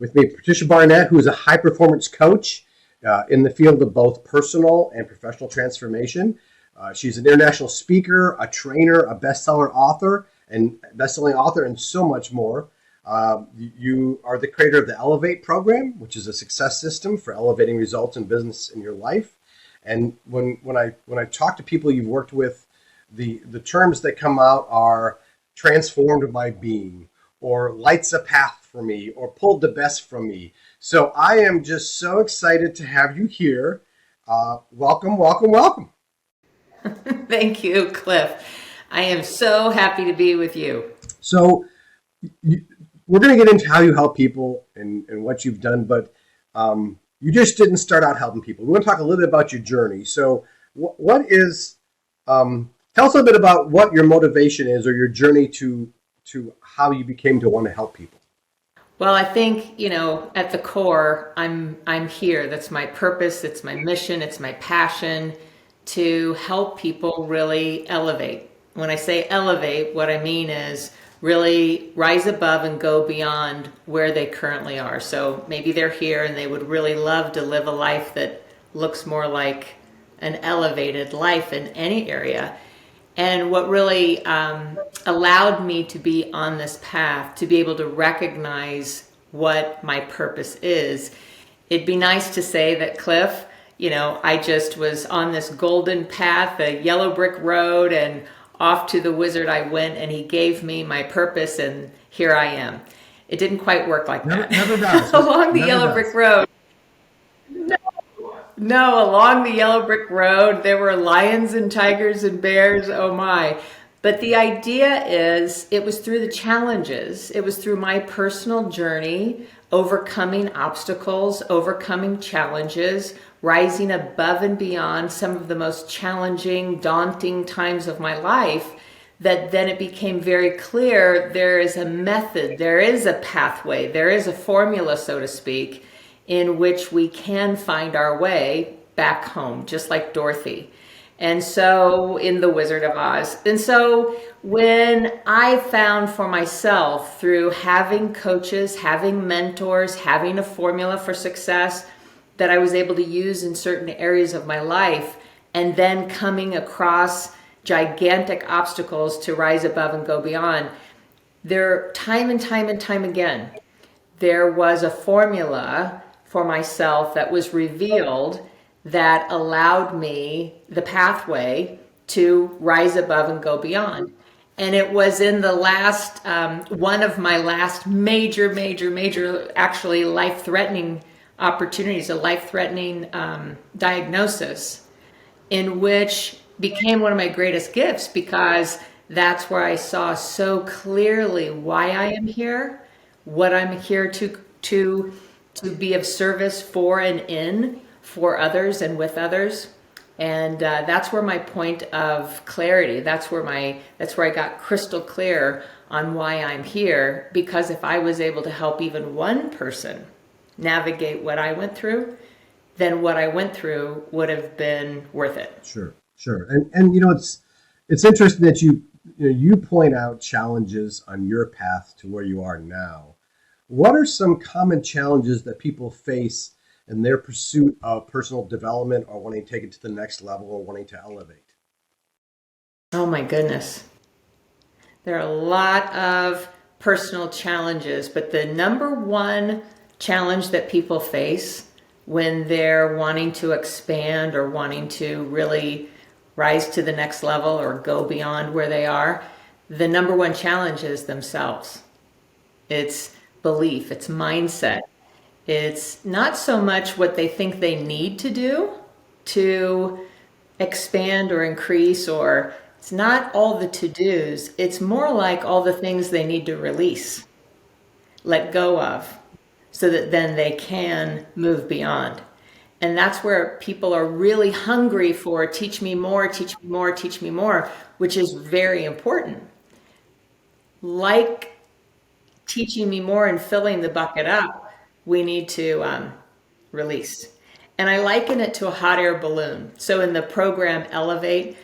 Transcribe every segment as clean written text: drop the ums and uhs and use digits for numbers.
With me, Patricia Barnett, who is a high-performance coach in the field of both personal and professional transformation. She's an international speaker, a trainer, a best-selling author, and so much more. You are the creator of the Elevate program, which is a success system for elevating results in business in your life. And when I talk to people you've worked with, the terms that come out are transformed by being, or lights a path for me, or pulled the best from me. So I am just so excited to have you here. Welcome, welcome, welcome. Thank you, Cliff. I am so happy to be with you. So we're going to get into how you help people and what you've done, but you just didn't start out helping people. We want to talk a little bit about your journey. So what is, tell us a little bit about what your motivation is, or your journey to how you became to want to help people. Well, I think, at the core, I'm here. That's my purpose. It's my mission. It's my passion to help people really elevate. When I say elevate, what I mean is really rise above and go beyond where they currently are. So maybe they're here and they would really love to live a life that looks more like an elevated life in any area. And what really allowed me to be on this path, to be able to recognize what my purpose is, it'd be nice to say that, Cliff, I just was on this golden path, a yellow brick road, and off to the wizard I went, and he gave me my purpose, and here I am. It didn't quite work like that. Never does. Along the yellow brick road. No, along the yellow brick road, there were lions and tigers and bears. Oh my. But the idea is, it was through the challenges. It was through my personal journey, overcoming obstacles, overcoming challenges, rising above and beyond some of the most challenging, daunting times of my life, that then it became very clear there is a method, there is a pathway, there is a formula, so to speak, in which we can find our way back home, just like Dorothy. And so in The Wizard of Oz. And so when I found for myself, through having coaches, having mentors, having a formula for success that I was able to use in certain areas of my life, and then coming across gigantic obstacles to rise above and go beyond, there, time and time and time again, there was a formula for myself that was revealed that allowed me the pathway to rise above and go beyond. And it was in the last, one of my last major, actually life-threatening opportunities, a life-threatening diagnosis, in which became one of my greatest gifts, because that's where I saw so clearly why I am here, what I'm here to be of service for and in for others and with others. And that's where my point of clarity, that's where I got crystal clear on why I'm here. Because if I was able to help even one person navigate what I went through, then what I went through would have been worth it. Sure. And it's interesting that you point out challenges on your path to where you are now. What are some common challenges that people face in their pursuit of personal development, or wanting to take it to the next level, or wanting to elevate? Oh my goodness. There are a lot of personal challenges, but the number one challenge that people face when they're wanting to expand or wanting to really rise to the next level or go beyond where they are, the number one challenge is themselves. It's belief, it's mindset. It's not so much what they think they need to do to expand or increase, or it's not all the to-dos. It's more like all the things they need to release, let go of, so that then they can move beyond. And that's where people are really hungry for teach me more, teach me more, teach me more, which is very important. Like teaching me more and filling the bucket up, we need to release. And I liken it to a hot air balloon. So in the program Elevate,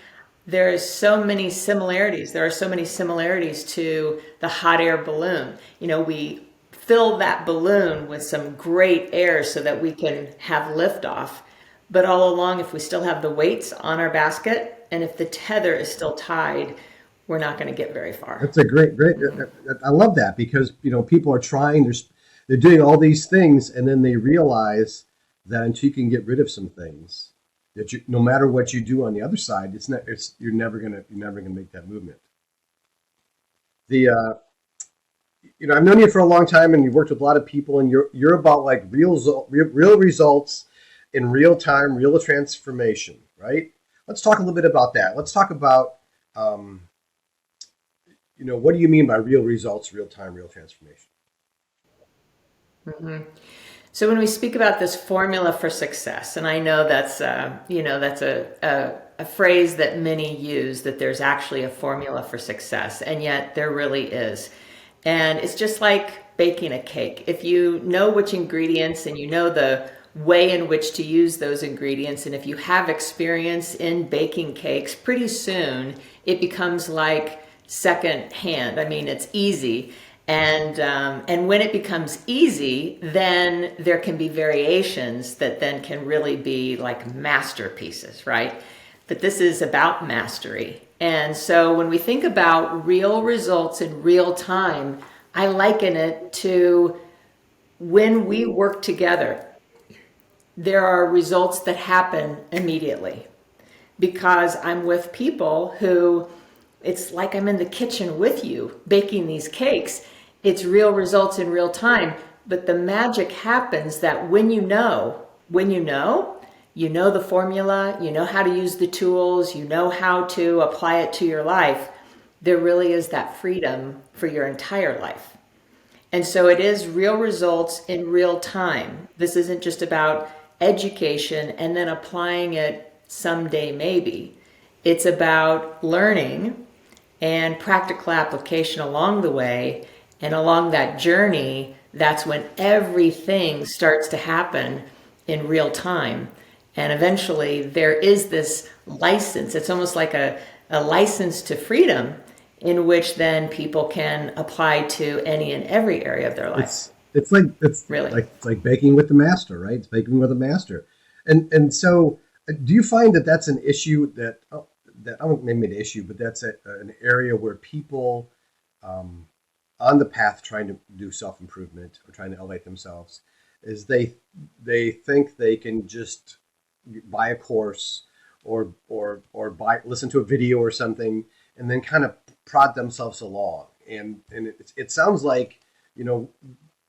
there is so many similarities. There are so many similarities to the hot air balloon. We fill that balloon with some great air so that we can have liftoff. But all along, if we still have the weights on our basket and if the tether is still tied, we're not going to get very far. That's a great. I love that because people are trying. They're doing all these things, and then they realize that until you can get rid of some things, that no matter what you do on the other side, you're never gonna make that movement. The I've known you for a long time, and you've worked with a lot of people, and you're about like real results in real time, real transformation, right? Let's talk a little bit about that. Let's talk about what do you mean by real results, real time, real transformation? Mm-hmm. So when we speak about this formula for success, and I know that's a phrase that many use, that there's actually a formula for success, and yet there really is. And it's just like baking a cake. If you know which ingredients and you know the way in which to use those ingredients, and if you have experience in baking cakes, pretty soon it becomes like second hand. I mean, it's easy. And when it becomes easy, then there can be variations that then can really be like masterpieces, right? But this is about mastery. And so when we think about real results in real time, I liken it to when we work together, there are results that happen immediately because I'm with people who, it's like I'm in the kitchen with you baking these cakes. It's real results in real time. But the magic happens that when you know the formula, you know how to use the tools, you know how to apply it to your life, there really is that freedom for your entire life. And so it is real results in real time. This isn't just about education and then applying it someday maybe. It's about learning and practical application along the way. And along that journey, that's when everything starts to happen in real time. And eventually there is this license. It's almost like a license to freedom in which then people can apply to any and every area of their life. It's like baking with the master, right? It's baking with a master. And so do you find that that's an issue that I don't maybe an issue, but that's an area where people on the path trying to do self-improvement or trying to elevate themselves is they think they can just buy a course or listen to a video or something and then kind of prod themselves along. And it sounds like,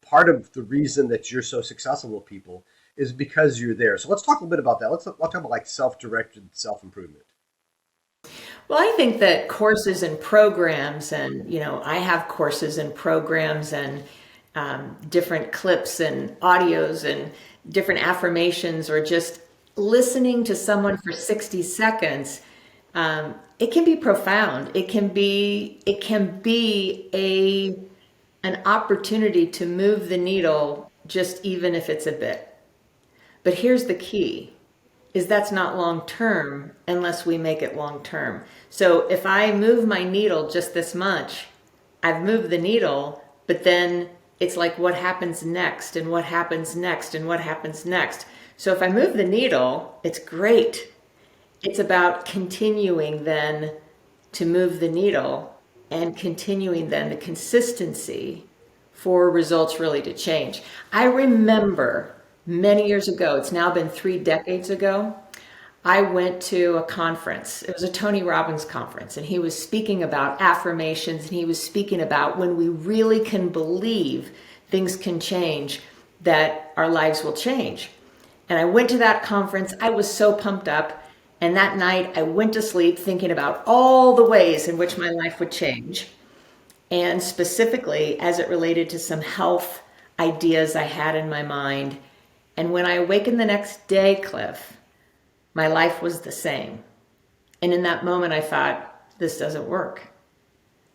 part of the reason that you're so successful with people is because you're there. So let's talk a little bit about that. Let's talk about like self-directed self-improvement. Well, I think that courses and programs, and I have courses and programs and different clips and audios and different affirmations, or just listening to someone for 60 seconds. It can be profound. It can be an opportunity to move the needle, just even if it's a bit. But here's the key. Is that's not long term unless we make it long term. So if I move my needle just this much, I've moved the needle, but then it's like what happens next and what happens next and what happens next. So if I move the needle, it's great. It's about continuing then to move the needle and continuing then the consistency for results really to change. I remember many years ago, it's now been 3 decades ago, I went to a conference. It was a Tony Robbins conference, and he was speaking about affirmations, and he was speaking about when we really can believe things can change, that our lives will change. And I went to that conference. I was so pumped up. And that night I went to sleep thinking about all the ways in which my life would change. And specifically as it related to some health ideas I had in my mind. And when I awakened the next day, Cliff, my life was the same. And in that moment I thought, this doesn't work.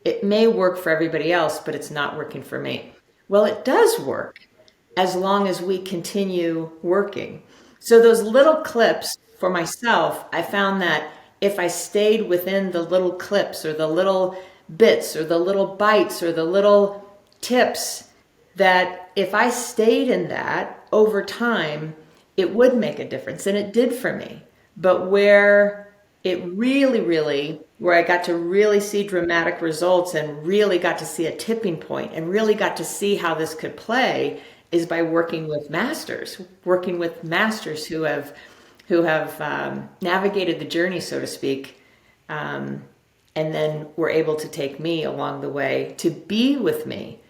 It may work for everybody else, but it's not working for me. Well, it does work as long as we continue working. So those little clips for myself, I found that if I stayed within the little clips or the little bits or the little bites or the little tips, that if I stayed in that over time, it would make a difference. And it did for me. But where it really, where I got to really see dramatic results and really got to see a tipping point and really got to see how this could play is by working with masters who have navigated the journey, so to speak, and then were able to take me along the way to be with me,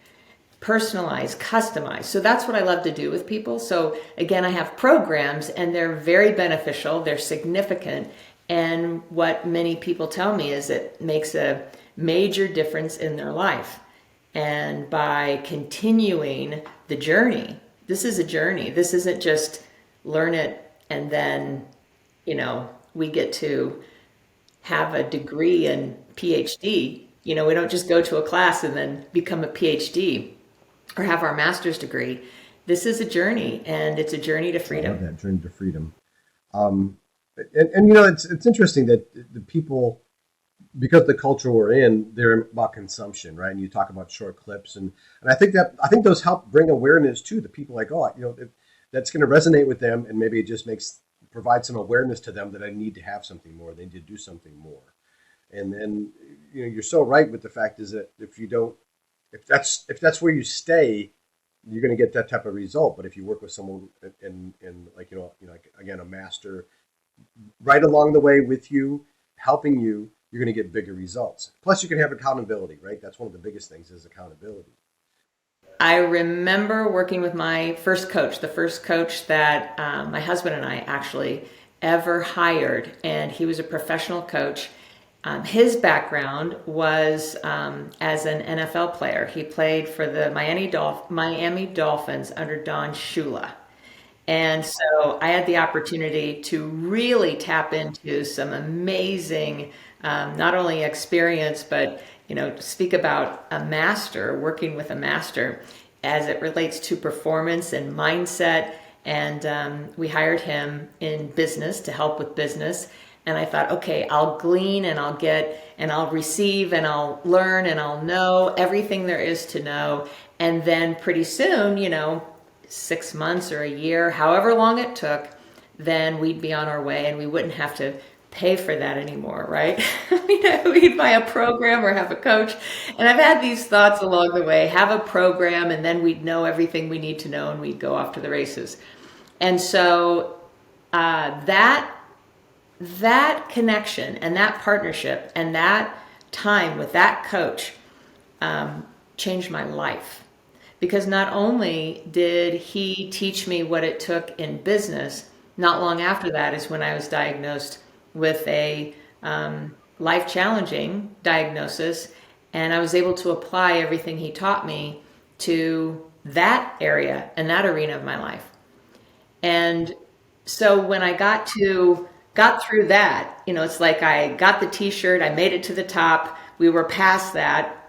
personalize, customize. So that's what I love to do with people. So again, I have programs and they're very beneficial, they're significant. And what many people tell me is it makes a major difference in their life. And by continuing the journey, this is a journey. This isn't just learn it and then, we get to have a degree and PhD. We don't just go to a class and then become a PhD or have our master's degree. This is a journey, and it's a journey to freedom. I love that, journey to freedom. And it's interesting that the people, because the culture we're in, they're about consumption, right? And you talk about short clips, and I think those help bring awareness to the people. Like, that's going to resonate with them, and maybe it just provide some awareness to them that I need to have something more. They need to do something more. And then, you're so right with the fact is that if that's where you stay, you're going to get that type of result. But if you work with someone in like, again, a master right along the way with you, helping you, you're going to get bigger results. Plus you can have accountability, right? That's one of the biggest things is accountability. I remember working with my first coach, the first coach that my husband and I actually ever hired, and he was a professional coach. His background was as an NFL player. He played for the Miami Dolphins under Don Shula. And so I had the opportunity to really tap into some amazing, not only experience, but speak about a master, working with a master as it relates to performance and mindset. And we hired him in business to help with business. And I thought, okay, I'll glean and I'll get and I'll receive and I'll learn and I'll know everything there is to know. And then pretty soon, 6 months or a year, however long it took, then we'd be on our way and we wouldn't have to pay for that anymore, right? We'd buy a program or have a coach. And I've had these thoughts along the way, have a program, and then we'd know everything we need to know and we'd go off to the races. And so that connection and that partnership and that time with that coach changed my life. Because not only did he teach me what it took in business, not long after that is when I was diagnosed with a life-challenging diagnosis, and I was able to apply everything he taught me to that area and that arena of my life. And so when I got through that, it's like I got the t-shirt, I made it to the top, we were past that.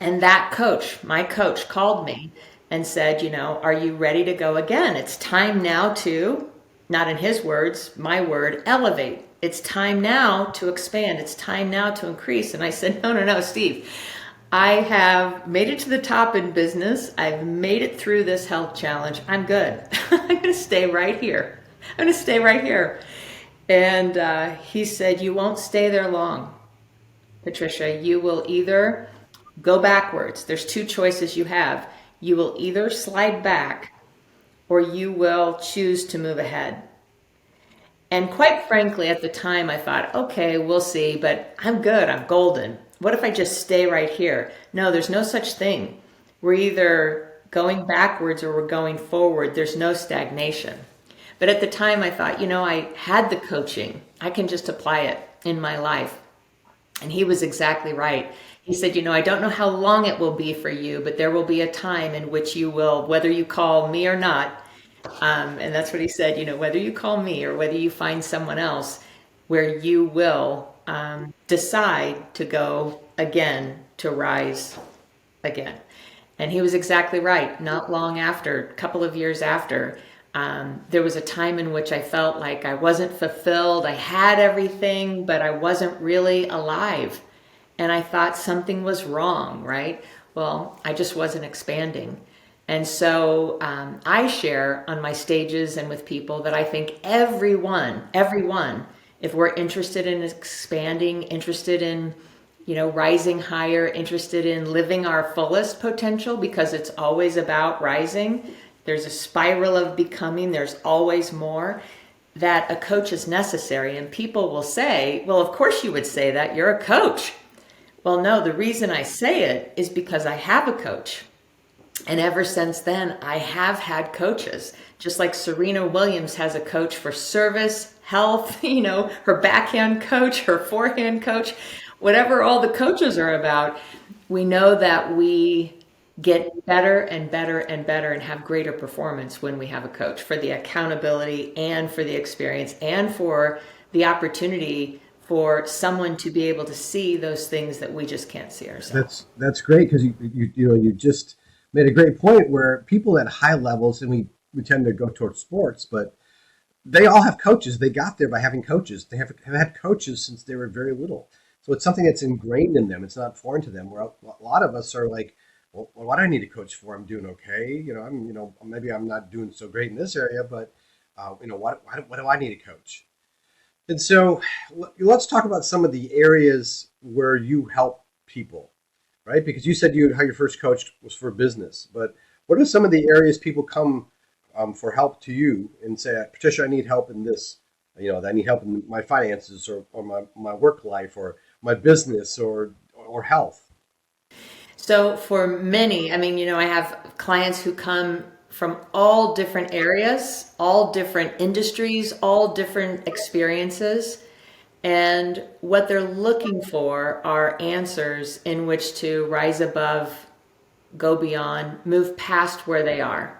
And that coach, my coach, called me and said, are you ready to go again? It's time now to, not in his words, my word, elevate. It's time now to expand. It's time now to increase. And I said, no, Steve, I have made it to the top in business. I've made it through this health challenge. I'm good. I'm going to stay right here. And he said, you won't stay there long, Patricia. You will either go backwards. There's two choices you have. You will either slide back or you will choose to move ahead. And quite frankly, at the time I thought, okay, we'll see, but I'm good. I'm golden. What if I just stay right here? No, there's no such thing. We're either going backwards or we're going forward. There's no stagnation. But at the time I thought, I had the coaching. I can just apply it in my life. And he was exactly right. He said, I don't know how long it will be for you, but there will be a time in which you will, whether you call me or not, and that's what he said, whether you call me or whether you find someone else, where you will decide to go again, to rise again. And he was exactly right. Not long after, a couple of years after, there was a time in which I felt like I wasn't fulfilled. I had everything, but I wasn't really alive. And I thought something was wrong, right? Well, I just wasn't expanding. And so I share on my stages and with people that I think everyone, if we're interested in expanding, interested in, rising higher, interested in living our fullest potential, because it's always about rising. There's a spiral of becoming, there's always more, that a coach is necessary. And people will say, well, of course you would say that, you're a coach. Well, no, the reason I say it is because I have a coach. And ever since then, I have had coaches. Just like Serena Williams has a coach for service, health, her backhand coach, her forehand coach, whatever all the coaches are about. We know that we get better and better and better and have greater performance when we have a coach, for the accountability and for the experience and for the opportunity for someone to be able to see those things that we just can't see ourselves. That's great, because you just made a great point where people at high levels, and we tend to go towards sports, but they all have coaches. They got there by having coaches. They have had coaches since they were very little. So it's something that's ingrained in them. It's not foreign to them. Where a lot of us are like, well, what do I need a coach for? I'm doing okay. Maybe I'm not doing so great in this area, but what do I need a coach? And so let's talk about some of the areas where you help people, right? Because you said how your first coach was for business, but what are some of the areas people come for help to you and say, Patricia, I need help in this, I need help in my finances or my work life or my business or health? So for many, I have clients who come from all different areas, all different industries, all different experiences. And what they're looking for are answers in which to rise above, go beyond, move past where they are.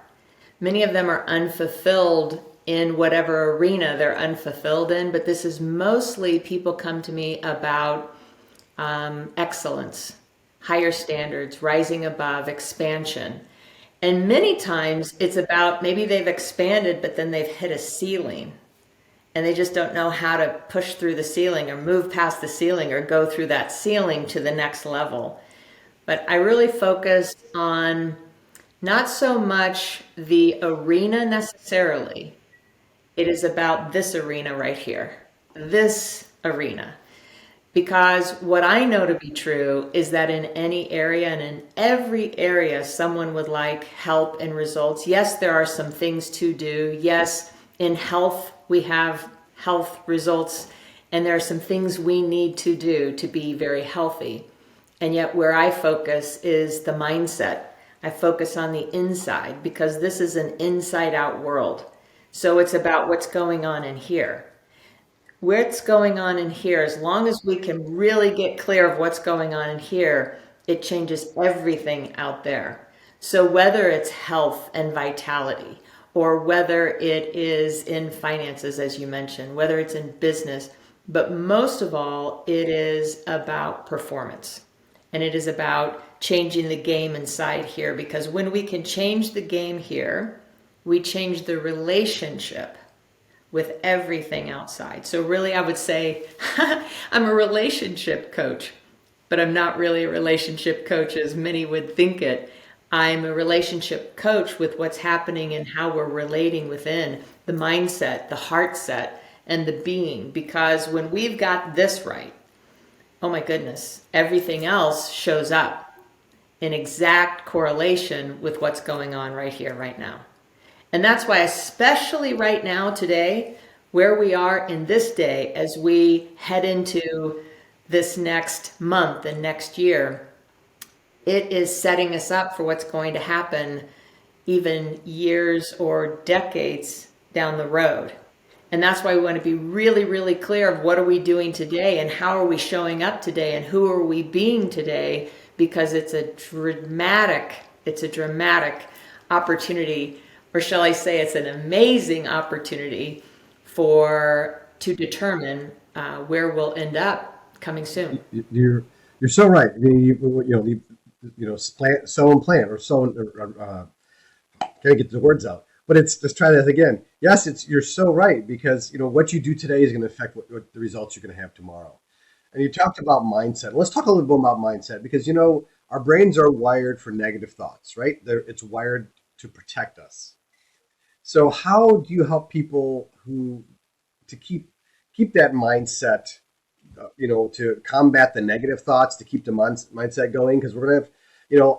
Many of them are unfulfilled in whatever arena they're unfulfilled in, but this is mostly people come to me about excellence, higher standards, rising above, expansion. And many times it's about maybe they've expanded, but then they've hit a ceiling and they just don't know how to push through the ceiling or move past the ceiling or go through that ceiling to the next level. But I really focus on not so much the arena necessarily. It is about this arena right here, this arena. Because what I know to be true is that in any area and in every area, someone would like help and results. Yes, there are some things to do. Yes, in health, we have health results, and there are some things we need to do to be very healthy. And yet where I focus is the mindset. I focus on the inside because this is an inside out world. So it's about what's going on in here. What's going on in here, as long as we can really get clear of what's going on in here, it changes everything out there. So whether it's health and vitality, or whether it is in finances, as you mentioned, whether it's in business, but most of all, it is about performance. And it is about changing the game inside here, because when we can change the game here, we change the relationship with everything outside. So really, I would say I'm a relationship coach, but I'm not really a relationship coach as many would think it. I'm a relationship coach with what's happening and how we're relating within the mindset, the heart set, and the being. Because when we've got this right, oh my goodness, everything else shows up in exact correlation with what's going on right here, right now. And that's why, especially right now, today, where we are in this day, as we head into this next month and next year, it is setting us up for what's going to happen even years or decades down the road. And that's why we want to be really, really clear of what are we doing today and how are we showing up today and who are we being today, because it's a dramatic opportunity, or shall I say it's an amazing opportunity to determine where we'll end up coming soon. You're so right. I mean, sow and plant, or sow. Can't get the words out, but let's try that again. Yes, you're so right, because what you do today is going to affect what the results you're going to have tomorrow. And you talked about mindset. Let's talk a little bit about mindset, because our brains are wired for negative thoughts, right? It's wired to protect us. So how do you help people who to keep that mindset, to combat the negative thoughts, to keep the mindset going? Because we're gonna have,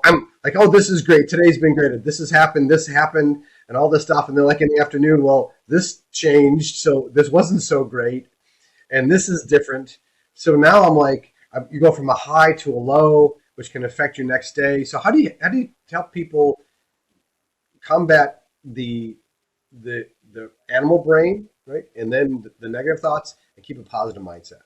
I'm like, oh, this is great. Today's been great. This happened, and all this stuff. And then like in the afternoon, well, this changed, so this wasn't so great, and this is different. So now I'm like, you go from a high to a low, which can affect your next day. So how do you help people combat the animal brain, right, and then the negative thoughts, and keep a positive mindset?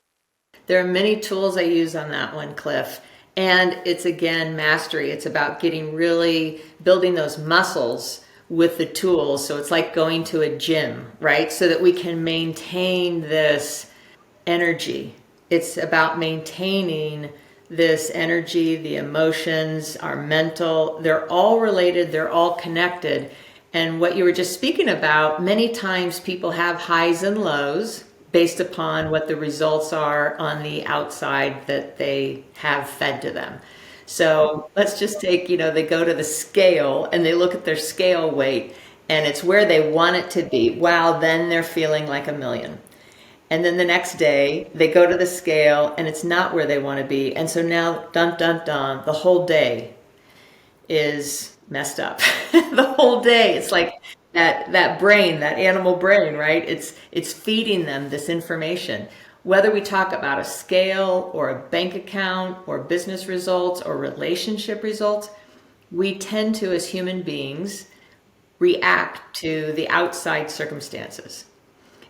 There are many tools I use on that one, Cliff. And it's again mastery. It's about getting really building those muscles with the tools. So it's like going to a gym, right? So that we can maintain this energy. It's about maintaining this energy, the emotions, our mental. They're all related, they're all connected. And what you were just speaking about, many times people have highs and lows based upon what the results are on the outside that they have fed to them. So let's just take, they go to the scale and they look at their scale weight and it's where they want it to be. Wow, then they're feeling like a million. And then the next day they go to the scale and it's not where they want to be. And so now, dun, dun, dun, the whole day is messed up. The whole day, it's like that brain, that animal brain, right? It's feeding them this information. Whether we talk about a scale or a bank account or business results or relationship results, we tend to, as human beings, react to the outside circumstances.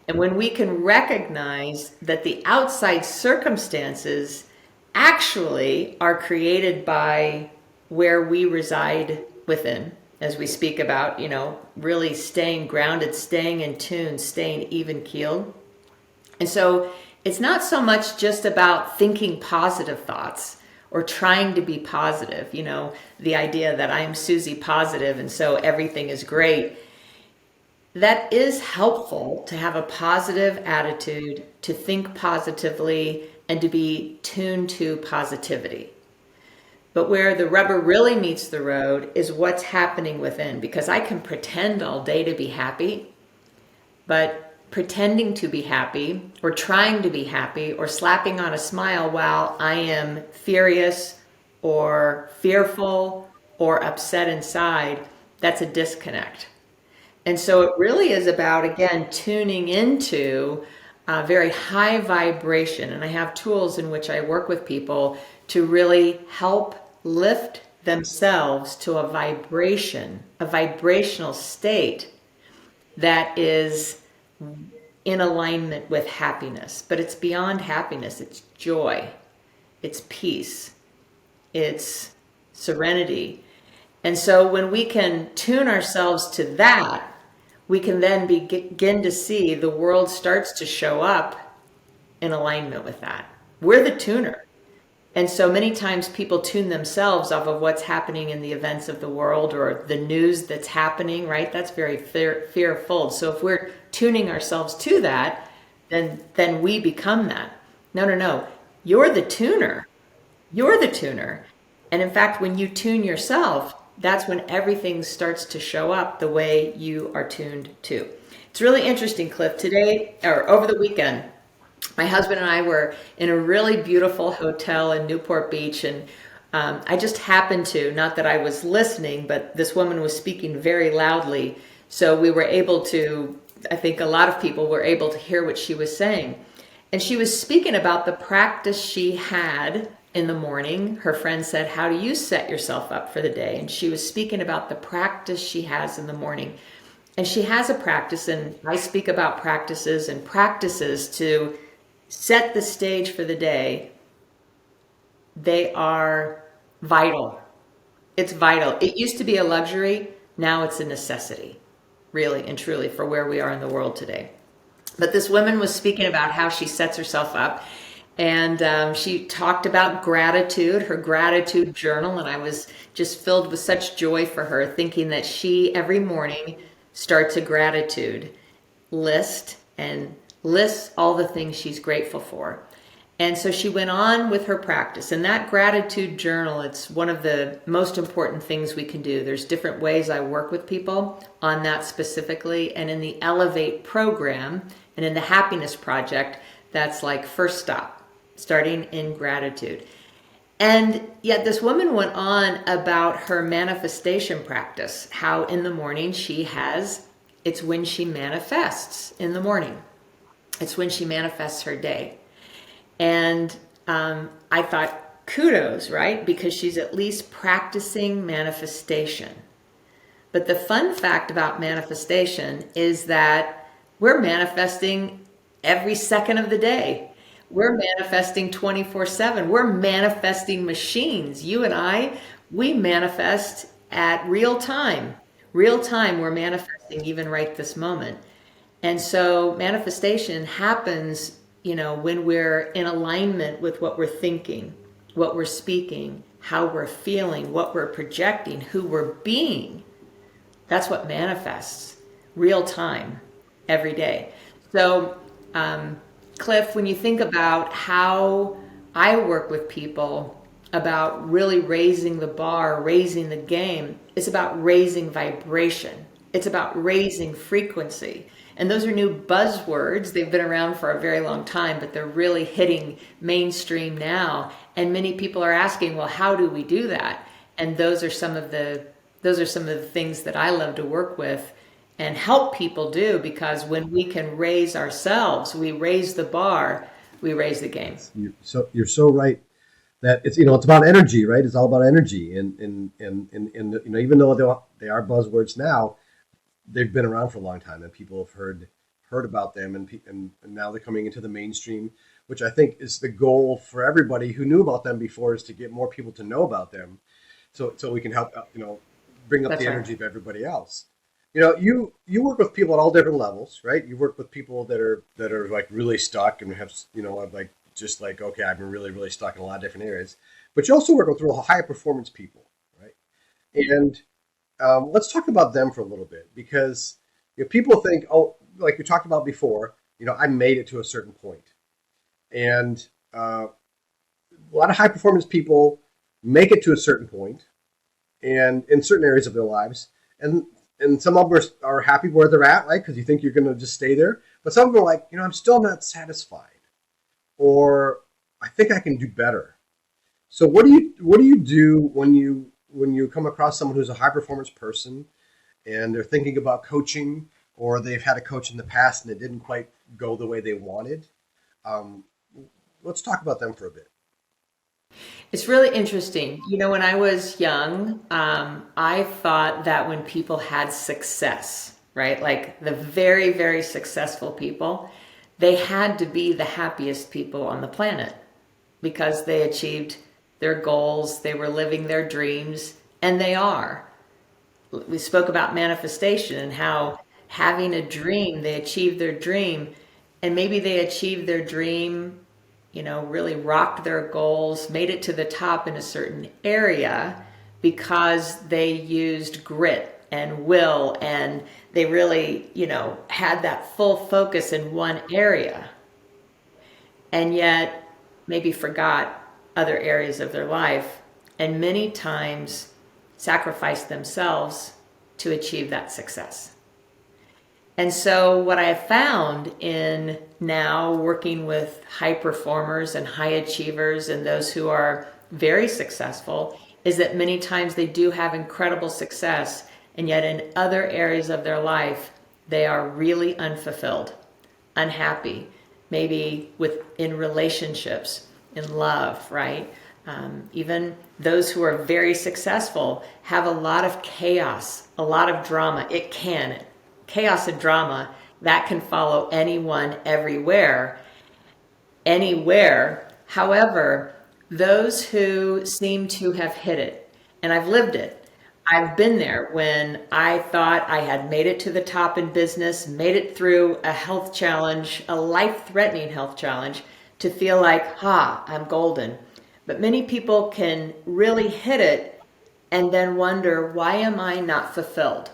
And when we can recognize that the outside circumstances actually are created by where we reside within, as we speak about, really staying grounded, staying in tune, staying even keeled. And so it's not so much just about thinking positive thoughts or trying to be positive, the idea that I'm Susie positive and so everything is great. That is helpful to have a positive attitude, to think positively, and to be tuned to positivity. But where the rubber really meets the road is what's happening within. Because I can pretend all day to be happy, but pretending to be happy or trying to be happy or slapping on a smile while I am furious or fearful or upset inside, that's a disconnect. And so it really is about, again, tuning into a very high vibration. And I have tools in which I work with people to really help lift themselves to a vibration, a vibrational state that is in alignment with happiness. But it's beyond happiness. It's joy. It's peace. It's serenity. And so when we can tune ourselves to that, we can then begin to see the world starts to show up in alignment with that. We're the tuner. And so many times people tune themselves off of what's happening in the events of the world or the news that's happening, right? That's very fearful. So if we're tuning ourselves to that, then we become that. No. You're the tuner. You're the tuner. And in fact, when you tune yourself, that's when everything starts to show up the way you are tuned to. It's really interesting, Cliff. Today, or over the weekend, my husband and I were in a really beautiful hotel in Newport Beach, and I just happened to, not that I was listening, but this woman was speaking very loudly, so we were able to, I think a lot of people were able to hear what she was saying. And she was speaking about the practice she had in the morning. Her friend said, how do you set yourself up for the day? And she was speaking about the practice she has in the morning. And she has a practice, and I speak about practices and practices to set the stage for the day. They are vital. It's vital. It used to be a luxury. Now it's a necessity, really and truly, for where we are in the world today. But this woman was speaking about how she sets herself up. And she talked about gratitude, her gratitude journal. And I was just filled with such joy for her, thinking that she every morning starts a gratitude list and lists all the things she's grateful for. And so she went on with her practice. And that gratitude journal, it's one of the most important things we can do. There's different ways I work with people on that specifically. And in the Elevate program and in the Happiness Project, that's like first stop, starting in gratitude. And yet this woman went on about her manifestation practice, how in the morning it's when she manifests in the morning. It's when she manifests her day. And I thought, kudos, right? Because she's at least practicing manifestation. But the fun fact about manifestation is that we're manifesting every second of the day. We're manifesting 24/7. We're manifesting machines. You and I, we manifest at real time. Real time, we're manifesting even right this moment. And so manifestation happens, when we're in alignment with what we're thinking, what we're speaking, how we're feeling, what we're projecting, who we're being. That's what manifests real time every day. So, Cliff, when you think about how I work with people about really raising the bar, raising the game, it's about raising vibration. It's about raising frequency. And those are new buzzwords. They've been around for a very long time, but they're really hitting mainstream now. And many people are asking, well, how do we do that? And those are some of the things that I love to work with and help people do, because when we can raise ourselves, we raise the bar, we raise the game. You're so right that it's about energy, right? It's all about energy, and even though they are buzzwords now, they've been around for a long time, and people have heard about them, and now they're coming into the mainstream, which I think is the goal for everybody who knew about them before, is to get more people to know about them, so we can help bring up That's the right. energy of everybody else. You work with people at all different levels, right? You work with people that are like really stuck and have like just like, okay, I've been really really stuck in a lot of different areas, but you also work with real high performance people, right? And let's talk about them for a little bit, because people think, oh, like we talked about before, I made it to a certain point, and a lot of high performance people make it to a certain point, and in certain areas of their lives, and some of them are happy where they're at, right? Because you think you're going to just stay there, but some of them are like, I'm still not satisfied, or I think I can do better. So what do you do when you come across someone who's a high performance person and they're thinking about coaching, or they've had a coach in the past and it didn't quite go the way they wanted? Um, let's talk about them for a bit. It's really interesting. When I was young, I thought that when people had success, right, like the very, very successful people, they had to be the happiest people on the planet because they achieved their goals, they were living their dreams, and they are. We spoke about manifestation and how having a dream, they achieved their dream, and maybe they achieved their dream, really rocked their goals, made it to the top in a certain area because they used grit and will, and they really, had that full focus in one area, and yet maybe forgot other areas of their life, and many times sacrificed themselves to achieve that success. And so, what I have found in now working with high performers and high achievers and those who are very successful is that many times they do have incredible success, and yet in other areas of their life, they are really unfulfilled, unhappy, maybe in relationships, in love, right? Even those who are very successful have a lot of chaos, a lot of drama. Chaos and drama, that can follow anyone, everywhere, anywhere. However, those who seem to have hit it, and I've lived it, I've been there when I thought I had made it to the top in business, made it through a health challenge, a life-threatening health challenge, to feel like, I'm golden. But many people can really hit it and then wonder, why am I not fulfilled?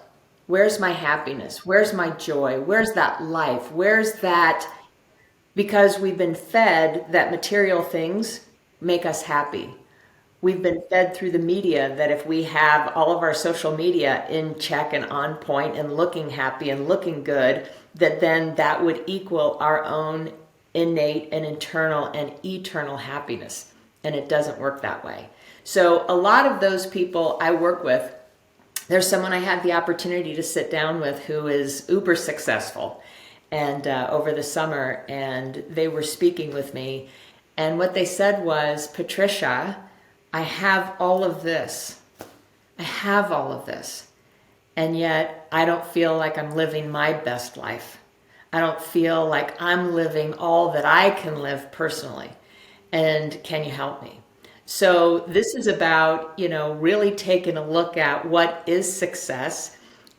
Where's my happiness? Where's my joy? Where's that life? Where's that because we've been fed that material things make us happy. We've been fed through the media that if we have all of our social media in check and on point and looking happy and looking good, that then that would equal our own innate and internal and eternal happiness. And it doesn't work that way. So a lot of those people I work with, there's someone I had the opportunity to sit down with who is uber successful and over the summer, and they were speaking with me. And what they said was, Patricia, I have all of this. I have all of this. And yet I don't feel like I'm living my best life. I don't feel like I'm living all that I can live personally. And can you help me? So this is about, really taking a look at what is success.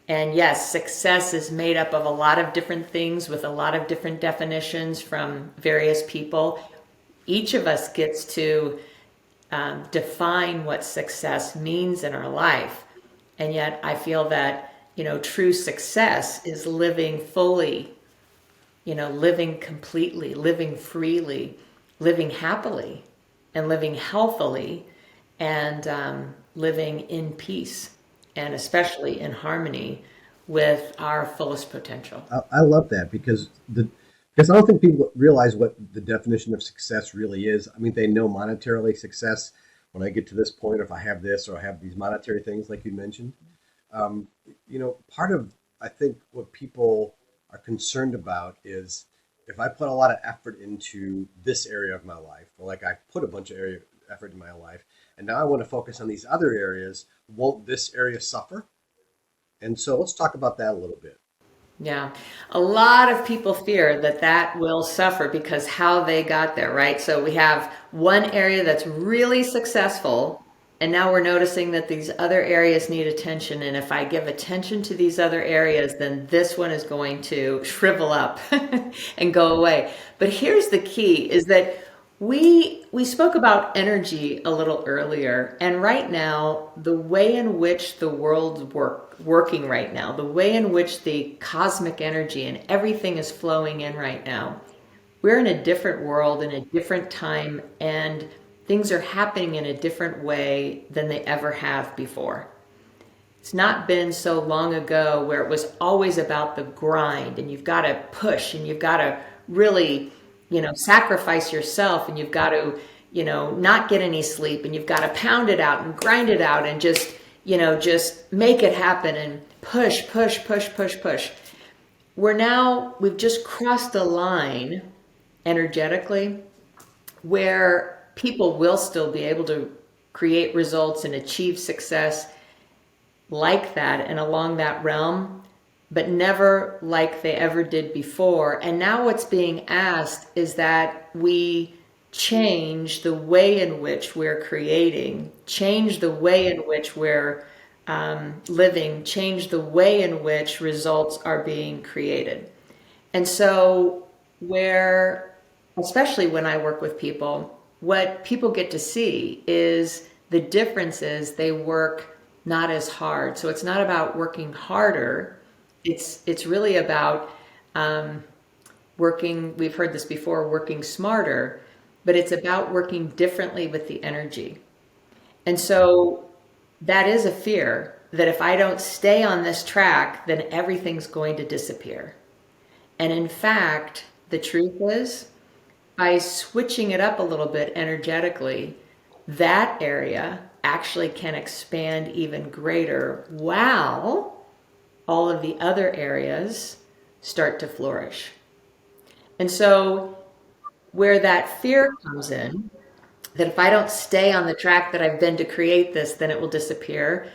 And yes, success is made up of a lot of different things with a lot of different definitions from various people. Each of us gets to define what success means in our life. And yet I feel that, true success is living fully, living completely, living freely, living happily, and living healthily, and living in peace, and especially in harmony with our fullest potential. I love that because I don't think people realize what the definition of success really is. I mean, they know monetarily success when I get to this point, or if I have this or I have these monetary things like you mentioned. Part of, I think, what people are concerned about is if I put a lot of effort into this area of my life, or like I put a bunch of effort in my life, and now I want to focus on these other areas, won't this area suffer? And so let's talk about that a little bit. Yeah, a lot of people fear that that will suffer because how they got there, right? So we have one area that's really successful, and now we're noticing that these other areas need attention. And if I give attention to these other areas, then this one is going to shrivel up and go away. But here's the key is that we spoke about energy a little earlier, and right now, the way in which the world's working right now, the way in which the cosmic energy and everything is flowing in right now, we're in a different world, in a different time, and things are happening in a different way than they ever have before. It's not been so long ago where it was always about the grind, and you've got to push, and you've got to really sacrifice yourself, and you've got to, not get any sleep, and you've got to pound it out and grind it out and just make it happen and push, push, push, push, push. We've just crossed a line energetically where people will still be able to create results and achieve success like that and along that realm, but never like they ever did before. And now what's being asked is that we change the way in which we're creating, change the way in which we're living, change the way in which results are being created. And so especially when I work with people, what people get to see is the difference is they work not as hard. So it's not about working harder. It's really about working, we've heard this before, working smarter, but it's about working differently with the energy. And so that is a fear that if I don't stay on this track, then everything's going to disappear. And in fact, the truth is, by switching it up a little bit energetically, that area actually can expand even greater while all of the other areas start to flourish. And so where that fear comes in, that if I don't stay on the track that I've been to create this, then it will disappear.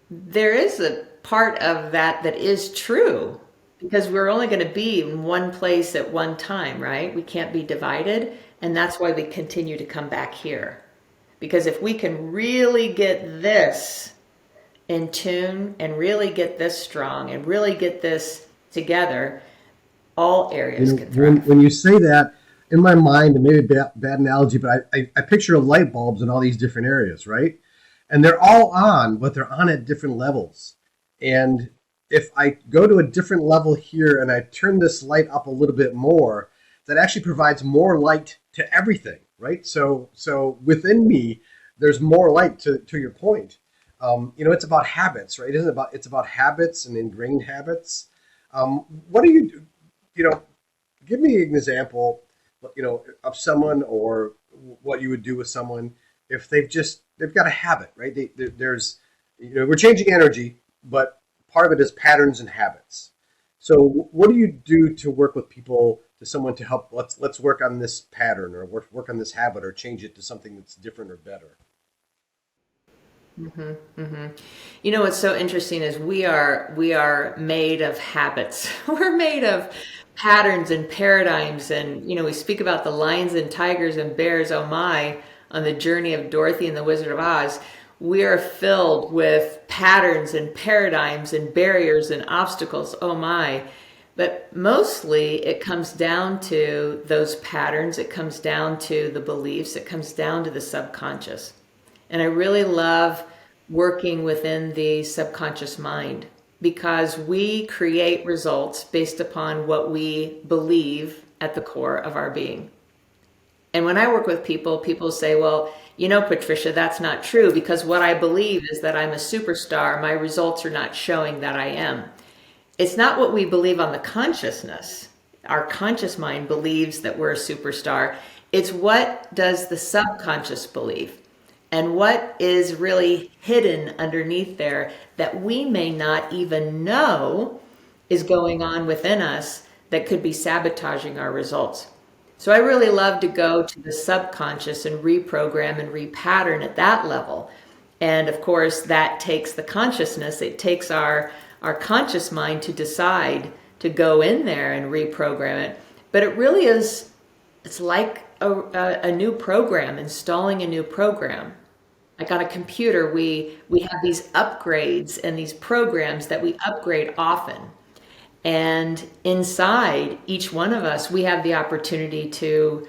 There is a part of that is true because we're only going to be in one place at one time, right? We can't be divided. And that's why we continue to come back here. Because if we can really get this in tune and really get this strong and really get this together, all areas can thrive. When you say that, in my mind, and maybe a bad analogy, but I picture light bulbs in all these different areas, right? And they're all on, but they're on at different levels. And if I go to a different level here and I turn this light up a little bit more, that actually provides more light to everything, right? So within me, there's more light to your point. It's about habits, right? Isn't it about it's about habits and ingrained habits. What do you do? You know, Give me an example, of someone or what you would do with someone if they've got a habit, right? There's, we're changing energy, but part of it is patterns and habits. So what do you do to work with people, to someone to help? Let's work on this pattern or work on this habit or change it to something that's different or better. You know what's so interesting is we are made of habits. We're made of patterns and paradigms, and we speak about the lions and tigers and bears. Oh my! On the journey of Dorothy and the Wizard of Oz, we are filled with patterns and paradigms and barriers and obstacles. Oh my! But mostly it comes down to those patterns. It comes down to the beliefs. It comes down to the subconscious. And I really love working within the subconscious mind because we create results based upon what we believe at the core of our being. And when I work with people, people say, well, Patricia, that's not true because what I believe is that I'm a superstar. My results are not showing that I am. It's not what we believe on the consciousness. Our conscious mind believes that we're a superstar. It's what does the subconscious believe? And what is really hidden underneath there that we may not even know is going on within us that could be sabotaging our results. So I really love to go to the subconscious and reprogram and repattern at that level. And of course, that takes the consciousness. It takes our conscious mind to decide to go in there and reprogram it. But it really is, it's like a new program, installing a new program. Like on a computer, we have these upgrades and these programs that we upgrade often. And inside each one of us, we have the opportunity to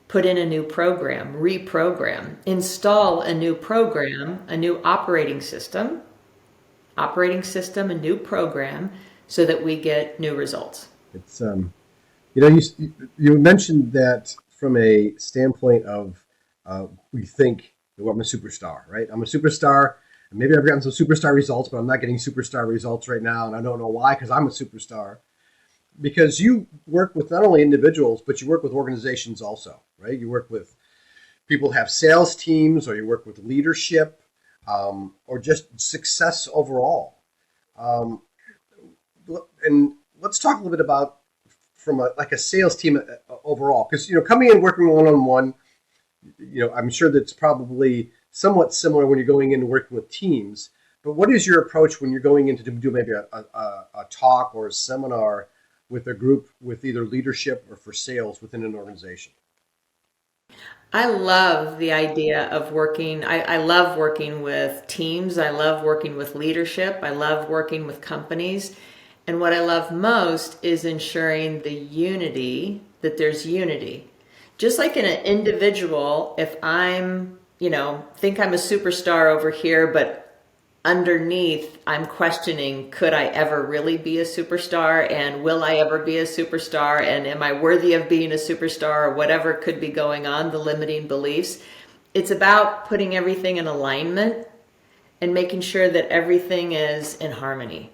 put in a new program, reprogram, install a new program, a new operating system, a new program, so that we get new results. It's you mentioned that from a standpoint of we think, well, I'm a superstar, right? I'm a superstar. And maybe I've gotten some superstar results, but I'm not getting superstar results right now. And I don't know why, because I'm a superstar. Because you work with not only individuals, but you work with organizations also, right? You work with people who have sales teams, or you work with leadership, or just success overall. Um, and let's talk a little bit about from a sales team overall, because coming in working one-on-one, I'm sure that's probably somewhat similar when you're going into working with teams. But what is your approach when you're going into to do maybe a talk or a seminar with a group with either leadership or for sales within an organization? I love the idea of working. I love working with teams. I love working with leadership. I love working with companies. And what I love most is ensuring that there's unity. Just like in an individual, if think I'm a superstar over here, but underneath I'm questioning, could I ever really be a superstar? And will I ever be a superstar? And am I worthy of being a superstar, or whatever could be going on, the limiting beliefs? It's about putting everything in alignment and making sure that everything is in harmony.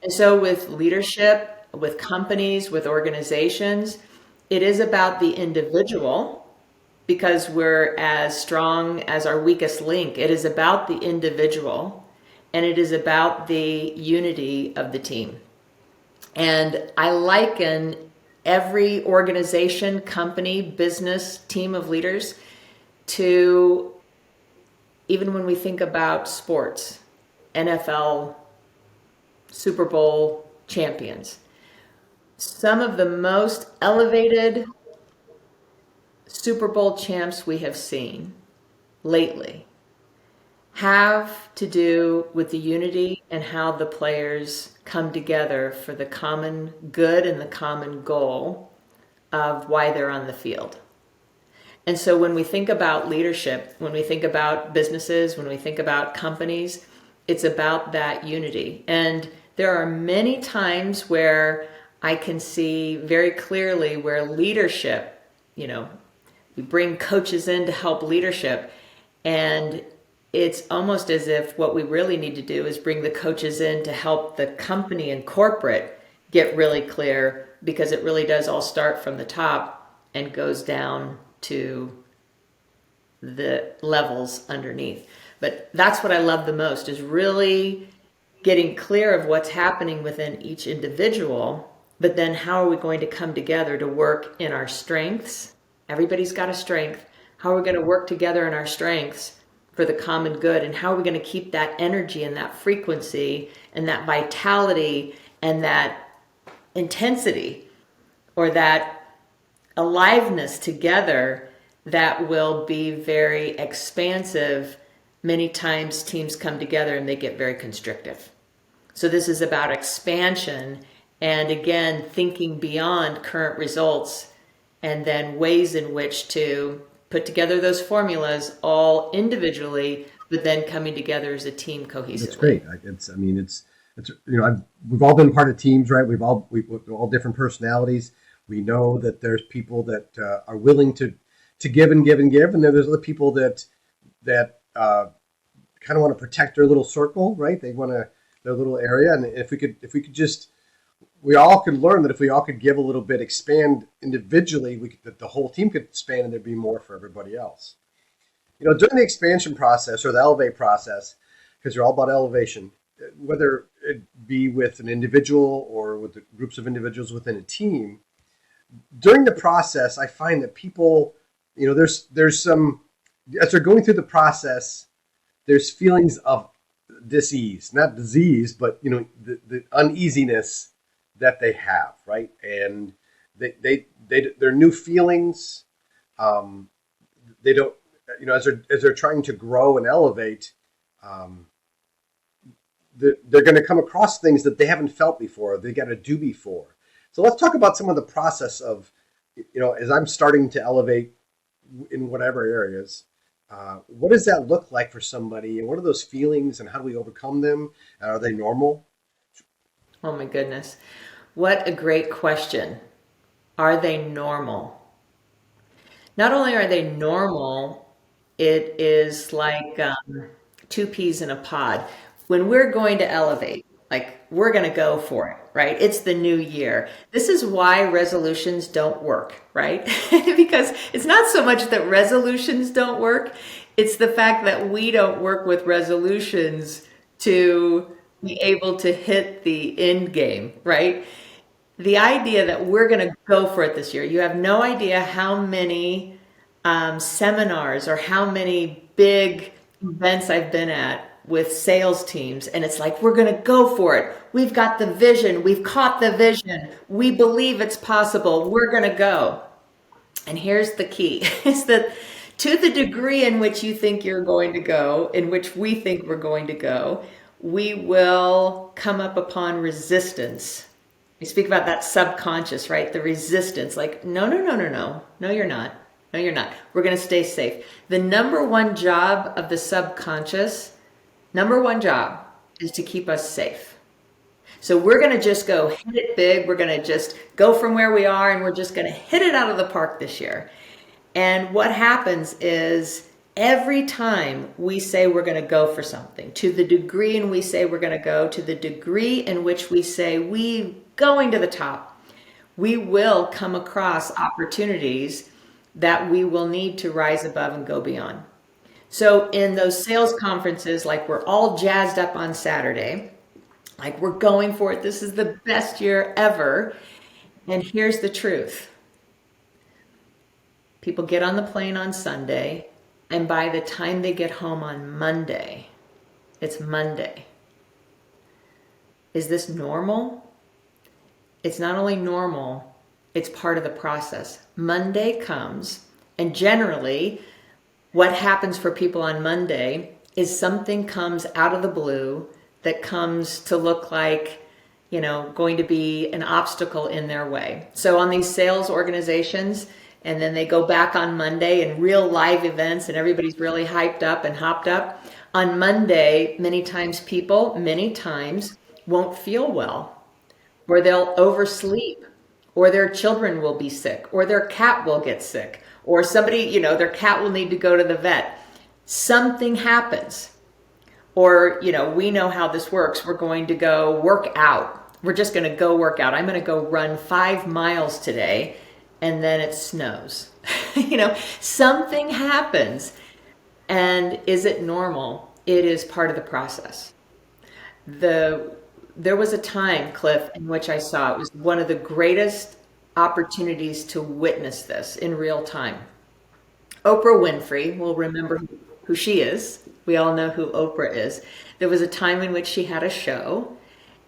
And so with leadership, with companies, with organizations, it is about the individual because we're as strong as our weakest link. It is about the individual and it is about the unity of the team. And I liken every organization, company, business, team of leaders to even when we think about sports, NFL, Super Bowl champions. Some of the most elevated Super Bowl champs we have seen lately have to do with the unity and how the players come together for the common good and the common goal of why they're on the field. And so when we think about leadership, when we think about businesses, when we think about companies, it's about that unity. And there are many times where I can see very clearly where leadership, you know, we bring coaches in to help leadership, and it's almost as if what we really need to do is bring the coaches in to help the company and corporate get really clear, because it really does all start from the top and goes down to the levels underneath. But that's what I love the most, is really getting clear of what's happening within each individual, but then how are we going to come together to work in our strengths? Everybody's got a strength. How are we going to work together in our strengths for the common good? And how are we going to keep that energy and that frequency and that vitality and that intensity, or that aliveness together, that will be very expansive? Many times teams come together and they get very constrictive. So this is about expansion, and again, thinking beyond current results, and then ways in which to put together those formulas all individually, but then coming together as a team cohesively. That's great. It's we've all been part of teams, right? We're all different personalities. We know that there's people that are willing to give and give and give, and then there's other people that kind of want to protect their little circle, right? They want their little area, and if we could just, we all could learn that if we all could give a little bit, expand individually, that the whole team could expand, and there'd be more for everybody else. During the expansion process or the elevate process, because you're all about elevation, whether it be with an individual or with the groups of individuals within a team, during the process, I find that people, there's some, as they're going through the process, there's feelings of dis-ease, not disease, but the uneasiness that they have, right? And they're new feelings. They don't, as they're trying to grow and elevate, they're going to come across things that they haven't felt before, they got to do before. So let's talk about some of the process of, as I'm starting to elevate in whatever areas, what does that look like for somebody, and what are those feelings, and how do we overcome them? And are they normal? Oh my goodness. What a great question. Are they normal? Not only are they normal, it is like two peas in a pod. When we're going to elevate, like, we're going to go for it, right? It's the new year. This is why resolutions don't work, right? Because it's not so much that resolutions don't work. It's the fact that we don't work with resolutions to be able to hit the end game, right? The idea that we're going to go for it this year. You have no idea how many seminars or how many big events I've been at with sales teams, and it's like, we're going to go for it. We've got the vision. We've caught the vision. We believe it's possible. We're going to go. And here's the key, is that to the degree in which you think you're going to go, in which we think we're going to go, we will come up upon resistance. We speak about that subconscious, right? The resistance, like, no, you're not. No, you're not. We're going to stay safe. The number one job of the subconscious, is to keep us safe. So we're going to just go hit it big. We're going to just go from where we are, and we're just going to hit it out of the park this year. And what happens is, every time we say we're going to go for something, to the degree in we say we're going to go, to the degree in which we say we going to the top, we will come across opportunities that we will need to rise above and go beyond. So in those sales conferences, like, we're all jazzed up on Saturday, like, we're going for it. This is the best year ever. And here's the truth. People get on the plane on Sunday, and by the time they get home on Monday, it's Monday. Is this normal? It's not only normal, it's part of the process. Monday comes, and generally, what happens for people on Monday is something comes out of the blue that comes to look like, going to be an obstacle in their way. So on these sales organizations, and then they go back on Monday in real live events, and everybody's really hyped up and hopped up. On Monday, many times people won't feel well. or they'll oversleep, or their children will be sick, or their cat will get sick, or somebody, their cat will need to go to the vet. Something happens. Or, we know how this works. We're going to go work out. We're just going to go work out. I'm going to go run 5 miles today, and then it snows. Something happens. And is it normal? It is part of the process. There was a time, Cliff, in which I saw it was one of the greatest opportunities to witness this in real time. Oprah Winfrey, will remember who she is. We all know who Oprah is. There was a time in which she had a show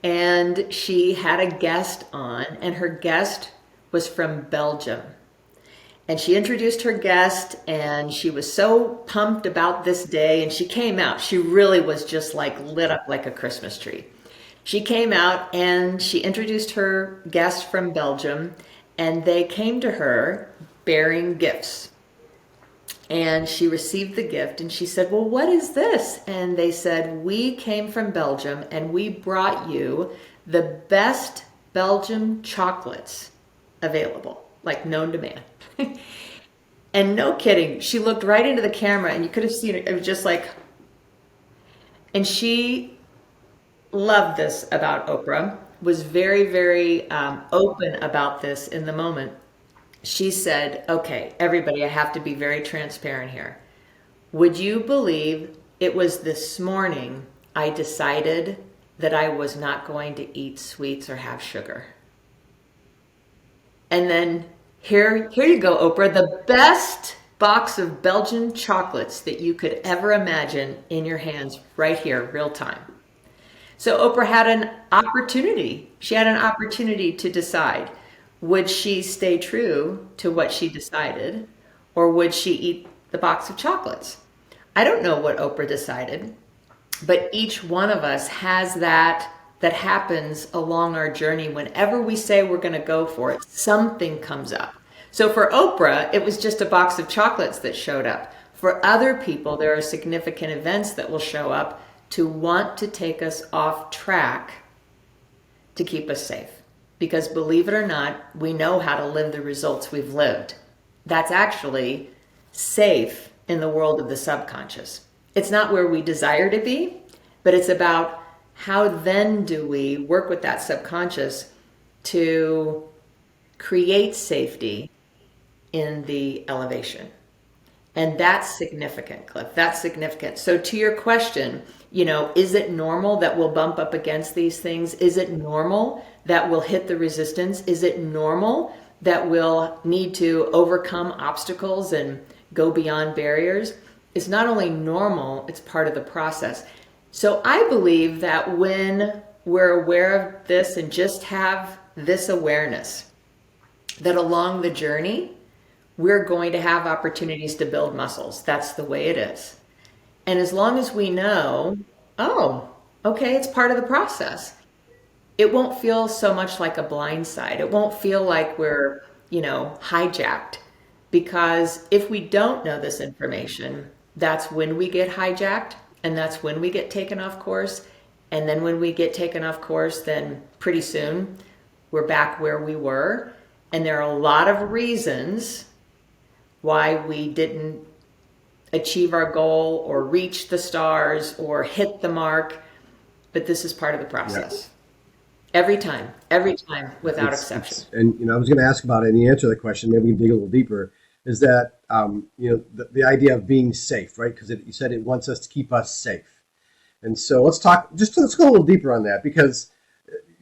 and she had a guest on, and her guest was from Belgium. And she introduced her guest, and she was so pumped about this day. And she came out. She really was just like lit up like a Christmas tree. She came out and she introduced her guest from Belgium, and they came to her bearing gifts. And she received the gift and she said, "Well, what is this?" And they said, "We came from Belgium and we brought you the best Belgian chocolates available, like known to man." And no kidding, she looked right into the camera and you could have seen it. It was just like, and she loved this about Oprah, was very, very open about this in the moment. She said, "Okay, everybody, I have to be very transparent here. Would you believe it was this morning I decided that I was not going to eat sweets or have sugar?" And then here you go, Oprah, the best box of Belgian chocolates that you could ever imagine in your hands right here, real time. So Oprah had an opportunity. She had an opportunity to decide, would she stay true to what she decided, or would she eat the box of chocolates? I don't know what Oprah decided, but each one of us has that happens along our journey. Whenever we say we're going to go for it, something comes up. So for Oprah, it was just a box of chocolates that showed up. For other people, there are significant events that will show up to want to take us off track to keep us safe. Because believe it or not, we know how to live the results we've lived. That's actually safe in the world of the subconscious. It's not where we desire to be, but it's about how then do we work with that subconscious to create safety in the elevation. And that's significant, Cliff. That's significant. So to your question, is it normal that we'll bump up against these things? Is it normal that we'll hit the resistance? Is it normal that we'll need to overcome obstacles and go beyond barriers? It's not only normal, it's part of the process. So I believe that when we're aware of this and just have this awareness, that along the journey, we're going to have opportunities to build muscles. That's the way it is. And as long as we know, oh, okay, it's part of the process, it won't feel so much like a blind side. It won't feel like we're, hijacked. Because if we don't know this information, that's when we get hijacked, and that's when we get taken off course. And then when we get taken off course, then pretty soon we're back where we were. And there are a lot of reasons why we didn't achieve our goal or reach the stars or hit the mark. But this is part of the process. Yeah. Every time, without exception. And I was going to ask about it, and you answer the question, maybe we can dig a little deeper, is that, the idea of being safe, right? Because you said it wants us to keep us safe. And so let's go a little deeper on that, because,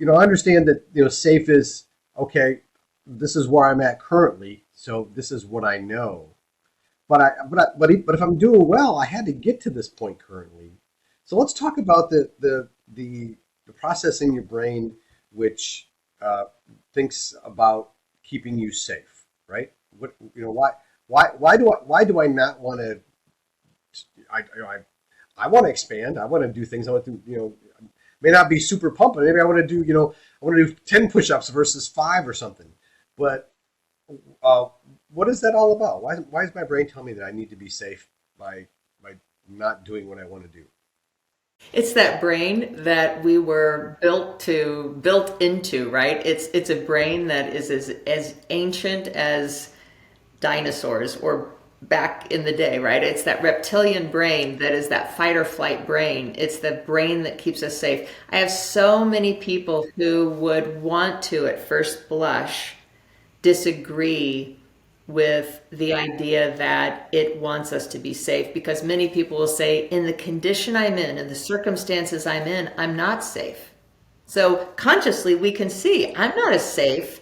I understand that, safe is, okay, this is where I'm at currently, so this is what I know. But if I'm doing well, I had to get to this point currently. So let's talk about the process in your brain which thinks about keeping you safe, right? Why do I not want to? I want to expand. I want to do things. I want to may not be super pumping. Maybe I want to do I want to do 10 push-ups versus 5 or something. But what is that all about? Why is my brain telling me that I need to be safe by not doing what I want to do? It's that brain that we were built into, right? It's a brain that is as ancient as dinosaurs or back in the day, right? It's that reptilian brain that is that fight or flight brain. It's the brain that keeps us safe. I have so many people who would want to, at first blush, disagree with the idea that it wants us to be safe, because many people will say, in the condition I'm in the circumstances I'm in, I'm not safe. So consciously, we can see I'm not as safe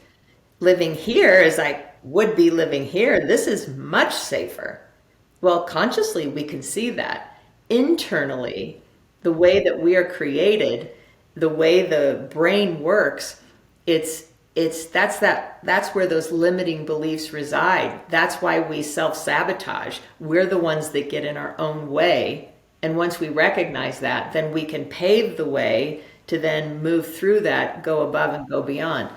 living here as I would be living here. This is much safer. Well, consciously, we can see that. Internally, the way that we are created, the way the brain works, it's that's where those limiting beliefs reside. That's why we self-sabotage. We're the ones that get in our own way. And once we recognize that, then we can pave the way to then move through that, go above and go beyond.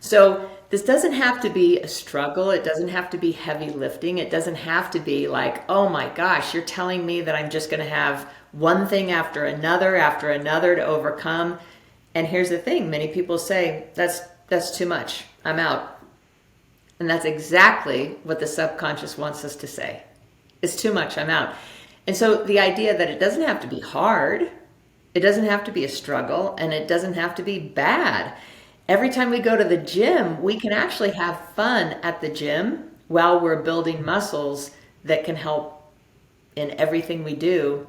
So this doesn't have to be a struggle. It doesn't have to be heavy lifting. It doesn't have to be like, oh my gosh, you're telling me that I'm just going to have one thing after another to overcome. And here's the thing, many people say, that's too much. I'm out. And that's exactly what the subconscious wants us to say. It's too much. I'm out. And so the idea that it doesn't have to be hard, it doesn't have to be a struggle, and it doesn't have to be bad. Every time we go to the gym, we can actually have fun at the gym while we're building muscles that can help in everything we do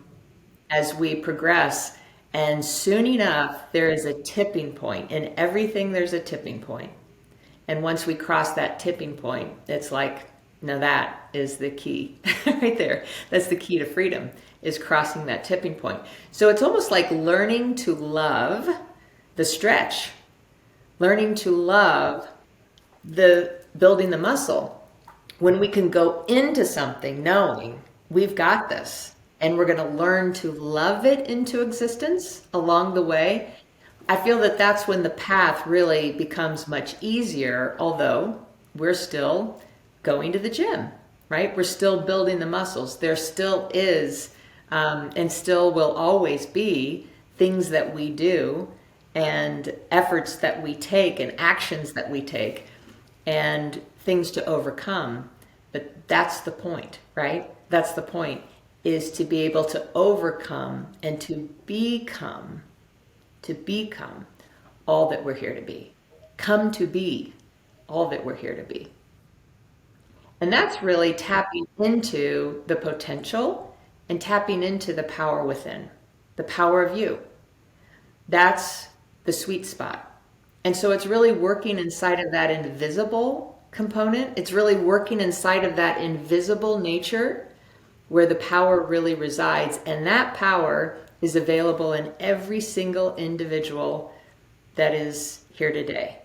as we progress. And soon enough, there is a tipping point. In everything, there's a tipping point. And once we cross that tipping point, it's like, now that is the key right there. That's the key to freedom, is crossing that tipping point. So it's almost like learning to love the stretch, learning to love the building the muscle. When we can go into something knowing we've got this, and we're going to learn to love it into existence along the way, I feel that that's when the path really becomes much easier, although we're still going to the gym, right? We're still building the muscles. There still is, and still will always be, things that we do and efforts that we take and actions that we take and things to overcome. But that's the point, right? That's the point, is to be able to overcome and to become all that we're here to be. Come to be all that we're here to be. And that's really tapping into the potential and tapping into the power within, the power of you. That's the sweet spot. And so it's really working inside of that invisible component. It's really working inside of that invisible nature where the power really resides. And that power is available in every single individual that is here today.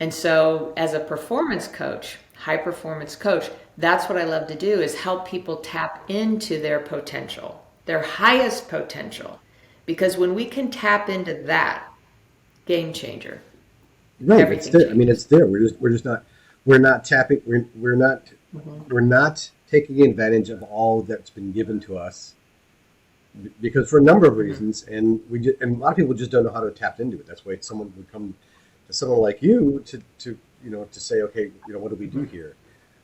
And so as a performance coach, high performance coach, that's what I love to do, is help people tap into their potential, their highest potential. Because when we can tap into that, game changer. Right, it's there. I mean, it's there. We're not tapping. We're not taking advantage of all that's been given to us, because for a number of reasons, and a lot of people just don't know how to tap into it. That's why someone would come to someone like you to say, okay, what do we do here?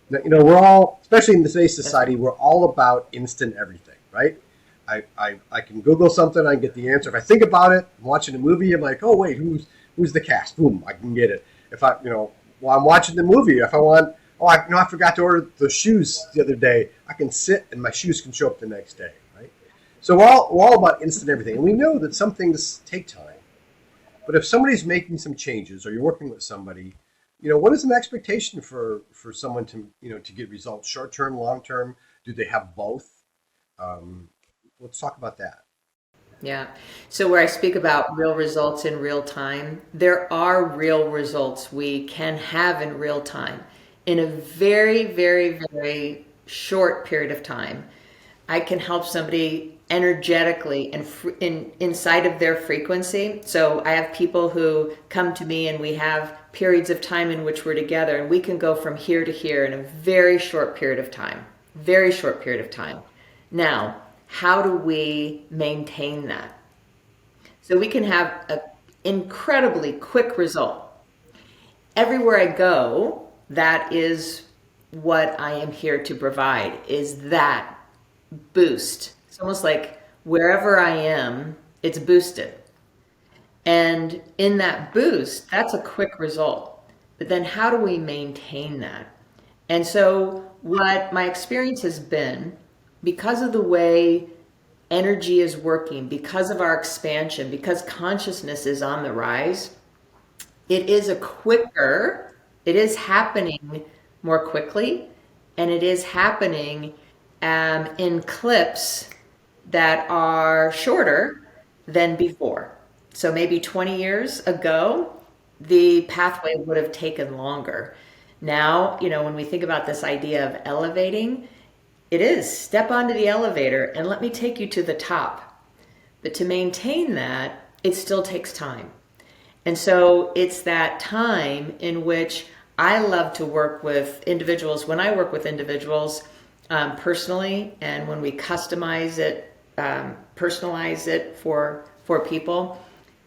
Now, we're all, especially in today's society, we're all about instant everything, right? I can Google something, I can get the answer. If I think about it, I'm watching a movie, I'm like, oh wait, who's the cast? Boom, I can get it. If while I'm watching the movie, if I want, I forgot to order the shoes the other day, I can sit and my shoes can show up the next day, right? So we're all about instant everything, and we know that some things take time. But if somebody's making some changes, or you're working with somebody, what is an expectation for someone to get results, short term, long term? Do they have both? Let's talk about that. Yeah. So where I speak about real results in real time, there are real results we can have in real time in a very, very, very short period of time. I can help somebody energetically and inside of their frequency. So I have people who come to me and we have periods of time in which we're together, and we can go from here to here in a very short period of time. Very short period of time. Now, how do we maintain that? So we can have an incredibly quick result. Everywhere I go, that is what I am here to provide, is that boost. It's almost like wherever I am, it's boosted. And in that boost, that's a quick result. But then how do we maintain that? And so, what my experience has been, because of the way energy is working, because of our expansion, because consciousness is on the rise, it is a quicker, it is happening more quickly, and it is happening in clips that are shorter than before. So maybe 20 years ago, the pathway would have taken longer. Now, when we think about this idea of elevating, it is step onto the elevator and let me take you to the top. But to maintain that, it still takes time. And so it's that time in which I love to work with individuals. When I work with individuals personally, and when we customize it, personalize it for people,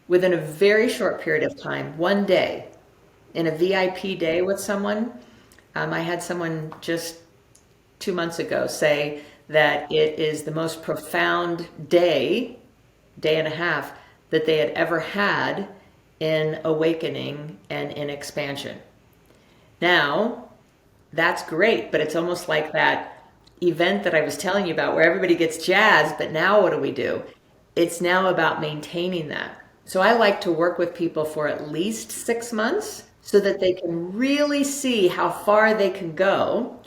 within a very short period of time, one day, in a VIP day with someone, I had someone just 2 months ago say that it is the most profound day and a half that they had ever had in awakening and in expansion. Now, that's great, but it's almost like that event that I was telling you about where everybody gets jazzed, but now what do? It's now about maintaining that. So I like to work with people for at least 6 months so that they can really see how far they can go.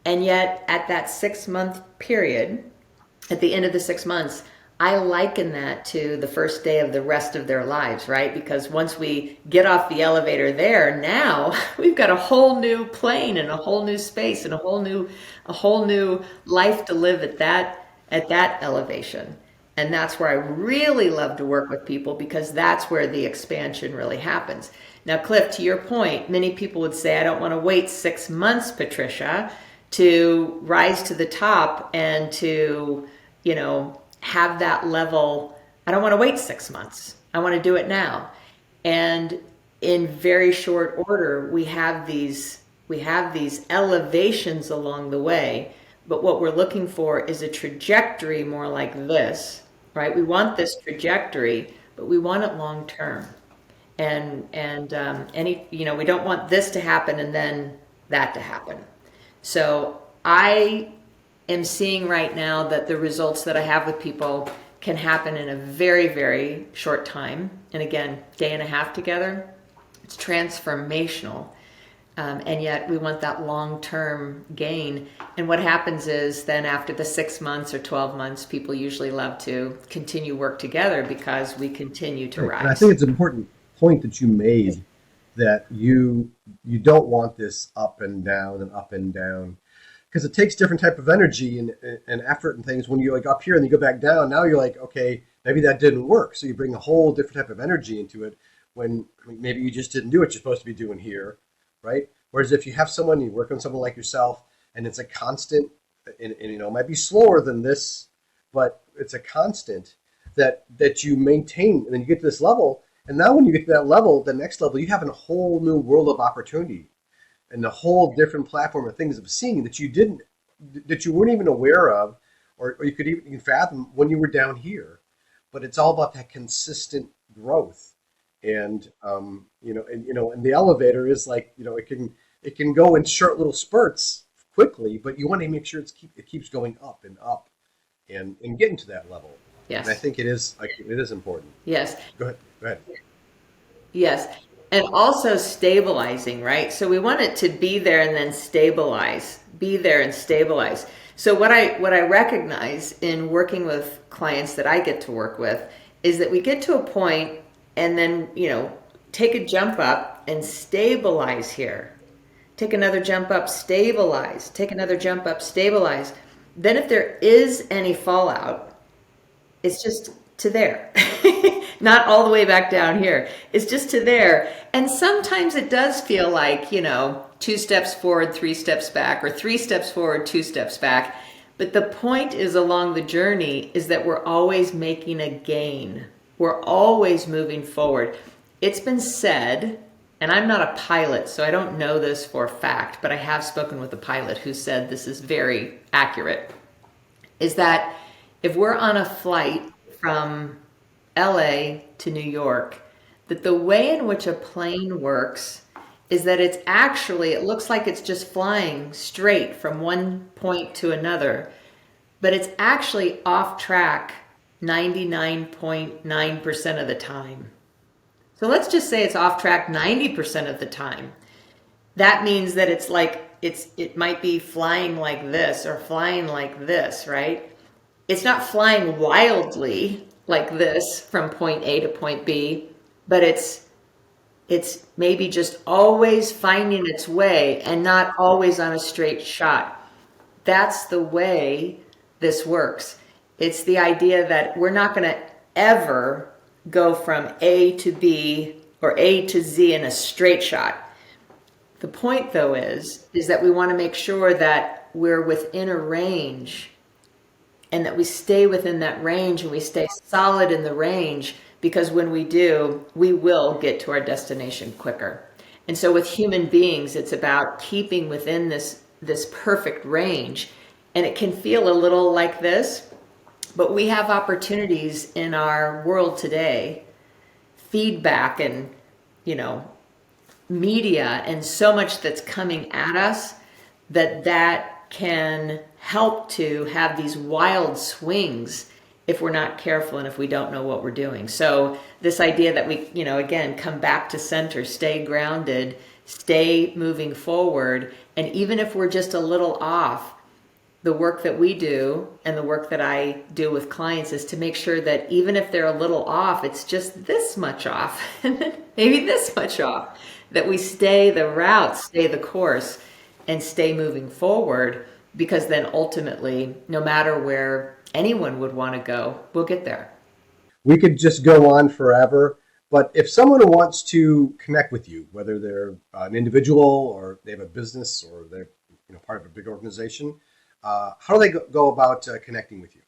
And yet at that 6 month period, at the end of the 6 months, I liken that to the first day of the rest of their lives, right? Because once we get off the elevator there, now we've got a whole new plane and a whole new space and a whole new life to live at that elevation. And that's where I really love to work with people, because that's where the expansion really happens. Now, Cliff, to your point, many people would say, I don't want to wait 6 months, Patricia, to rise to the top and to, have that level. I don't want to wait 6 months. I want to do it now. And in very short order, we have these elevations along the way. But what we're looking for is a trajectory more like this, right? We want this trajectory, but we want it long term. And we don't want this to happen and then that to happen. So I am seeing right now that the results that I have with people can happen in a very, very short time. And again, day and a half together, it's transformational. And yet we want that long-term gain. And what happens is then after the 6 months or 12 months, people usually love to continue work together because we continue to rise. And I think it's an important point that you made, that you don't want this up and down and up and down, because it takes different type of energy and effort and things. When you're like up here and you go back down, now you're like, okay, maybe that didn't work. So you bring a whole different type of energy into it when maybe you just didn't do what you're supposed to be doing here, right? Whereas if you have someone, you work on someone like yourself, and it's a constant, and it might be slower than this, but it's a constant that you maintain, and then you get to this level. And now when you get to that level, the next level, you have a whole new world of opportunity and a whole different platform of things of seeing that you weren't even aware of, or you could even fathom when you were down here. But it's all about that consistent growth. And and the elevator is like, it can go in short little spurts quickly, but you want to make sure it keeps going up and getting to that level. Yes. And I think it is important. Yes. Go ahead. Yes. And also stabilizing, right? So we want it to be there and then stabilize, be there and stabilize. So what I recognize in working with clients that I get to work with is that we get to a point and then, take a jump up and stabilize here. Take another jump up, stabilize. Take another jump up, stabilize. Then if there is any fallout, it's just to there. Not all the way back down here. It's just to there. And sometimes it does feel like, 2 steps forward, 3 steps back, or 3 steps forward, 2 steps back. But the point is along the journey is that we're always making a gain. We're always moving forward. It's been said, and I'm not a pilot, so I don't know this for a fact, but I have spoken with a pilot who said this is very accurate, is that if we're on a flight from LA to New York, that the way in which a plane works is that it looks like it's just flying straight from one point to another, but it's actually off track 99.9% of the time. So let's just say it's off track 90% of the time. That means that it might be flying like this or flying like this, right? It's not flying wildly like this from point A to point B, but it's maybe just always finding its way and not always on a straight shot. That's the way this works. It's the idea that we're not going to ever go from A to B or A to Z in a straight shot. The point, though, is that we want to make sure that we're within a range and that we stay within that range and we stay solid in the range, because when we do, we will get to our destination quicker. And so with human beings, it's about keeping within this perfect range. And it can feel a little like this, but we have opportunities in our world today, feedback and, media and so much that's coming at us that can help to have these wild swings if we're not careful and if we don't know what we're doing. So this idea that we, again, come back to center, stay grounded, stay moving forward. And even if we're just a little off, the work that we do and the work that I do with clients is to make sure that even if they're a little off, it's just this much off, and maybe this much off, that we stay the route, stay the course, and stay moving forward, because then ultimately, no matter where anyone would want to go, we'll get there. We could just go on forever, but if someone wants to connect with you, whether they're an individual or they have a business or they're part of a big organization, how do they go about connecting with you?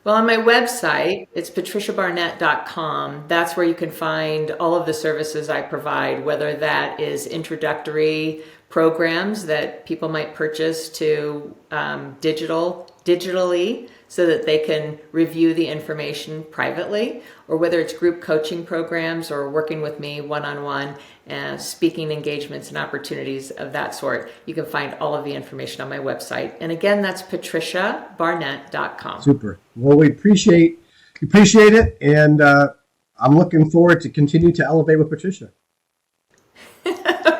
Well, on my website, it's patriciabarnett.com. That's where you can find all of the services I provide, whether that is introductory programs that people might purchase to digitally so that they can review the information privately, or whether it's group coaching programs or working with me one-on-one, speaking engagements and opportunities of that sort. You can find all of the information on my website. And again, that's patriciabarnett.com. Super. Well, we appreciate it, and I'm looking forward to continue to elevate with Patricia.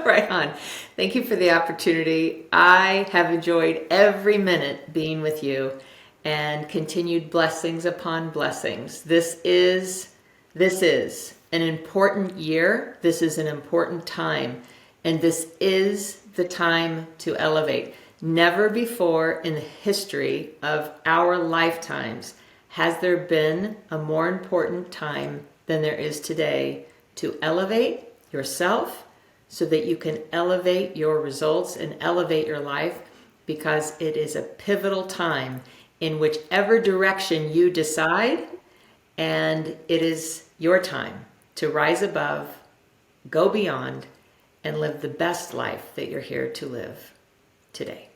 Right on. Thank you for the opportunity. I have enjoyed every minute being with you, and continued blessings upon blessings. This is an important year. This is an important time, and this is the time to elevate. Never before in the history of our lifetimes has there been a more important time than there is today to elevate yourself so that you can elevate your results and elevate your life, because it is a pivotal time in whichever direction you decide, and it is your time to rise above, go beyond, and live the best life that you're here to live today.